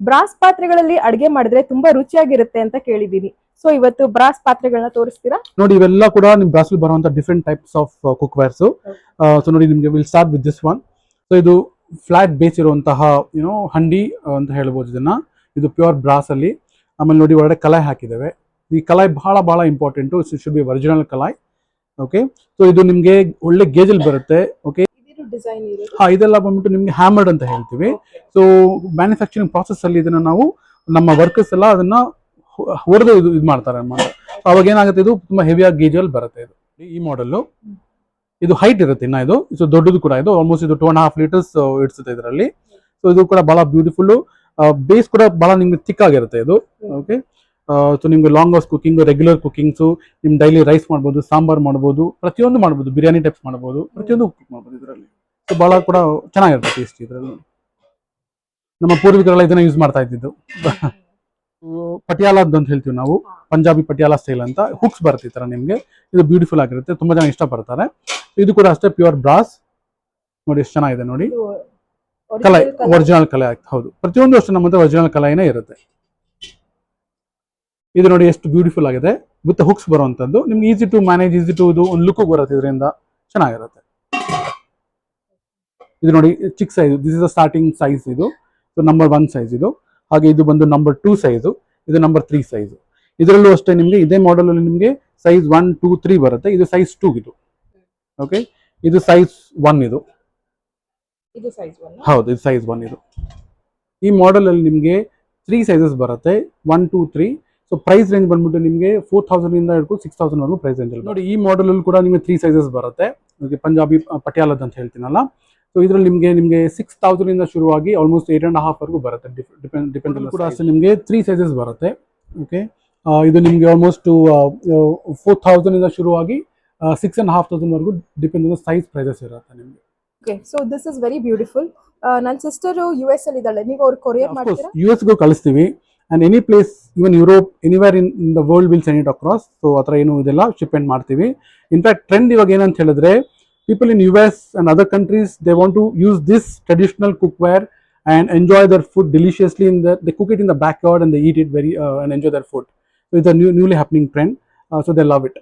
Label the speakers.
Speaker 1: Brass ಪಾತ್ರೆಗಳಲ್ಲಿ ಅಡಿಗೆ ಮಾಡಿದ್ರೆ ತುಂಬಾ ರುಚಿಯಾಗಿರುತ್ತೆ ಅಂತ ಕೇಳಿದೀನಿ. ಸೊ ಇವತ್ತು ಬ್ರಾಸ್ ಪಾತ್ರೆಗಳನ್ನ ತೋರಿಸ್ತೀರಾ?
Speaker 2: ನೋಡಿ, ಇವೆಲ್ಲ ಕೂಡ ನಿಮ್ ಬ್ರಾಸಲ್ಲಿ ಬರುವಂತ different types of cook wares. So ನೋಡಿ, ನಿಮ್ಗೆ will start with this one. So ಇದು ಫ್ಲಾಟ್ ಬೇಸ್ ಇರುವಂತಹ ಹಂಡಿ ಅಂತ ಹೇಳ್ಬೋದು ಇದನ್ನ. ಇದು ಪ್ಯೂರ್ ಬ್ರಾಸ್ ಅಲ್ಲಿ. ಆಮೇಲೆ ನೋಡಿ, ಒಳಗಡೆ ಕಲಾಯಿ ಹಾಕಿದ್ದೇವೆ. ಈ ಕಲಾಯಿ ಬಹಳ ಬಹಳ ಇಂಪಾರ್ಟೆಂಟ್. ಶುಡ್ ಬಿ ಒರಿಜಿನಲ್ ಕಲಾಯಿ. ಓಕೆ, ಸೊ ಇದು ನಿಮ್ಗೆ ಒಳ್ಳೆ ಗೇಜಲ್ಲಿ ಬರುತ್ತೆ. ಓಕೆ, ಇದೆಲ್ಲ ಬಂದ್ಬಿಟ್ಟು ನಿಮ್ಗೆ ಹ್ಯಾಮರ್ಡ್ ಅಂತ ಹೇಳ್ತೀವಿ. ಸೊ ಮ್ಯಾನುಫ್ಯಾಕ್ಚರಿಂಗ್ ಪ್ರಾಸೆಸ್ ಅಲ್ಲಿ ಇದನ್ನ ನಾವು ನಮ್ಮ ವರ್ಕರ್ಸ್ ಎಲ್ಲ ಅದನ್ನ ಹೊಡೆದು ಇದು ಮಾಡ್ತಾರೆ ಅನ್మాట. ಅವಾಗ ಏನಾಗುತ್ತೆ, ಇದು ತುಂಬಾ ಹೆವಿಯಾಗಿ ಗೇಜಲ್ಲಿ ಬರುತ್ತೆ. ಇದು ಈ ಮಾಡೆಲ್ ಇದು ಹೈಟ್ ಇರುತ್ತೆ. ಇನ್ನ ಇದು ದೊಡ್ಡದು ಕೂಡ. ಇದು ಆಲ್ಮೋಸ್ಟ್ ಇದು 2.5 ಲೀಟರ್ಸ್ ಇಡ್ಸುತ್ತೆ ಇದರಲ್ಲಿ. ಸೊ ಇದು ಕೂಡ ಬಹಳ ಬ್ಯೂಟಿಫುಲ್. ಬೇಸ್ ಕೂಡ ಬಹಳ ನಿಮ್ಗೆ ಥಿಕ್ ಆಗಿರುತ್ತೆ ಇದು. ಓಕೆ, ಸೊ ನಿಮ್ಗೆ ಲಾಂಗ್ ಅವರ್ಸ್ ಕುಕಿಂಗ್, ರೆಗ್ಯುಲರ್ ಕುಕಿಂಗ್ಸು, ನಿಮ್ ಡೈಲಿ ರೈಸ್ ಮಾಡ್ಬೋದು, ಸಾಂಬಾರ್ ಮಾಡ್ಬೋದು, ಪ್ರತಿಯೊಂದು ಮಾಡ್ಬೋದು, ಬಿರಿಯಾನಿ ಟೈಪ್ಸ್ ಮಾಡ್ಬೋದು, ಪ್ರತಿಯೊಂದು ಕುಕ್ ಮಾಡ್ಬೋದು ಇದರಲ್ಲಿ. ಸೊ ಬಹಳ ಕೂಡ ಚೆನ್ನಾಗಿರುತ್ತೆ ಟೇಸ್ಟ್ ಇದರಲ್ಲಿ. ನಮ್ಮ ಪೂರ್ವಿಕರೆಲ್ಲ ಇದನ್ನ ಯೂಸ್ ಮಾಡ್ತಾ ಇದ್ದಿದ್ದು. ಪಟಿಯಾಲ ಅಂತ ಹೇಳ್ತೀವಿ ನಾವು, ಪಂಜಾಬಿ ಪಟಿಯಾಲ ಸ್ಟೈಲ್ ಅಂತ. ಹುಕ್ಸ್ ಬರುತ್ತೆ ಈ ತರ ನಿಮ್ಗೆ. ಇದು ಬ್ಯೂಟಿಫುಲ್ ಆಗಿರುತ್ತೆ, ತುಂಬಾ ಜನ ಇಷ್ಟಪಡ್ತಾರೆ. ಇದು ಕೂಡ ಅಷ್ಟೇ ಪ್ಯೂರ್ ಬ್ರಾಸ್. ನೋಡಿ ಎಷ್ಟು ಚೆನ್ನಾಗಿದೆ ನೋಡಿ. ಕಲಾಯಿ ಒರಿಜಿನಲ್ ಕಲಾಯಿ ಆಗ್ತದೆ. ಹೌದು, ಪ್ರತಿಯೊಂದು ಅಷ್ಟೇ ನಮ್ಮ ಒರಿಜಿನಲ್ ಕಲಾಯಿನೇ ಇರುತ್ತೆ. ಇದು ನೋಡಿ ಎಷ್ಟು ಬ್ಯೂಟಿಫುಲ್ ಆಗಿದೆ ವಿತ್ ಹುಕ್ಸ್ ಬರುವಂತದ್ದು. ನಿಮ್ಗೆ easy to manage, easy to ಇದು ಒಂದು ಲುಕ್ ಬರುತ್ತೆ ಇದರಿಂದ, ಚೆನ್ನಾಗಿರುತ್ತೆ. ಇದು ನೋಡಿ ಚಿಕ್ಕ size. This is the starting size. ಇದು ನಂಬರ್ 1 ಸೈಜ್ ಇದು. ಹಾಗೆ ಇದು ಬಂದು ನಂಬರ್ 2 ಸೈಜು. ಇದು ನಂಬರ್ 3 ಸೈಜು. ಇದರಲ್ಲೂ ಅಷ್ಟೇ ನಿಮ್ಗೆ ಇದೇ ಮಾಡೆಲ್ ಅಲ್ಲಿ ನಿಮ್ಗೆ ಸೈಜ್ 1, 2, 3 ಬರುತ್ತೆ. ಇದು ಸೈಜ್ 2 ಇದು. ಓಕೆ, ಇದು ಸೈಜ್ 1 ಇದು. ಹೌದು, ಇದು ಸೈಜ್ 1 ಇದು. ಈ ಮಾಡೆಲ್ ಅಲ್ಲಿ ನಿಮ್ಗೆ 3 ಸೈಜಸ್ ಬರುತ್ತೆ, 1, 2, 3. ಸೊ ಪ್ರೈಸ್ ರೇಂಜ್ ಬಂದ್ಬಿಟ್ಟು ನಿಮಗೆ 4000 ಇಂದ ಹಿಡ್ಕೊಂಡು 6000 ವರೆಗೂ ಪ್ರೈಸ್ ರೇಂಜ್ ಅಲ್ಲಿ. ನೋಡಿ, ಈ ಮಾಡೆಲ್ ಅಲ್ಲಿ ಕೂಡ ನಿಮಗೆ 3 ಸೈಜಸ್ ಬರುತ್ತೆ. ಪಂಜಾಬಿ ಪಟಿಯಾಲದ ಅಂತ ಹೇಳ್ತೀನಲ್ಲ. ಸೊ ಇದರಲ್ಲಿ ನಿಮಗೆ 6000 ಇಂದ ಶುರುವಾಗಿ ಆಲ್ಮೋಸ್ಟ್ 8.5 ವರೆಗೂ ಬರುತ್ತೆ. ಡಿಪೆಂಡ್ ಕೂಡ ಅಷ್ಟೇ ನಿಮಗೆ 3 ಸೈಜಸ್ ಬರುತ್ತೆ. ಓಕೆ, ಇದು ನಿಮಗೆ ಆಲ್ಮೋಸ್ಟ್ 4000 ಇಂದ ಶುರುವಾಗಿ 6500 ವರೆಗೂ ಡಿಪೆಂಡ್ ಆನ್ ಸೈಜ್ ಪ್ರೈಸಸ್ ಇರುತ್ತೆ ನಿಮಗೆ.
Speaker 1: Okay, so this is very beautiful. ನನ್ನ ಸಿಸ್ಟರ್ US ಅಲ್ಲಿ ಇದ್ದಾಳೆ, ನೀವು ಅವ್ರು ಕೊರಿಯರ್ ಮಾಡ್ತೀರಾ?
Speaker 2: US ಗೂ ಕಳಿಸ್ತೀವಿ. And any place, even Europe, anywhere in the world will send it across. So ಆ ಥರ ಏನು ಇದೆಲ್ಲ ಶಿಪ್ಮೆಂಟ್ ಮಾಡ್ತೀವಿ. ಇನ್ಫ್ಯಾಕ್ಟ್ ಟ್ರೆಂಡ್ ಇವಾಗ ಏನಂತ ಹೇಳಿದ್ರೆ, people in US and other countries, they want to use this traditional cookware and enjoy their food deliciously they cook it in the backyard and they eat it and enjoy their food. So it's a newly happening trend. So they love it.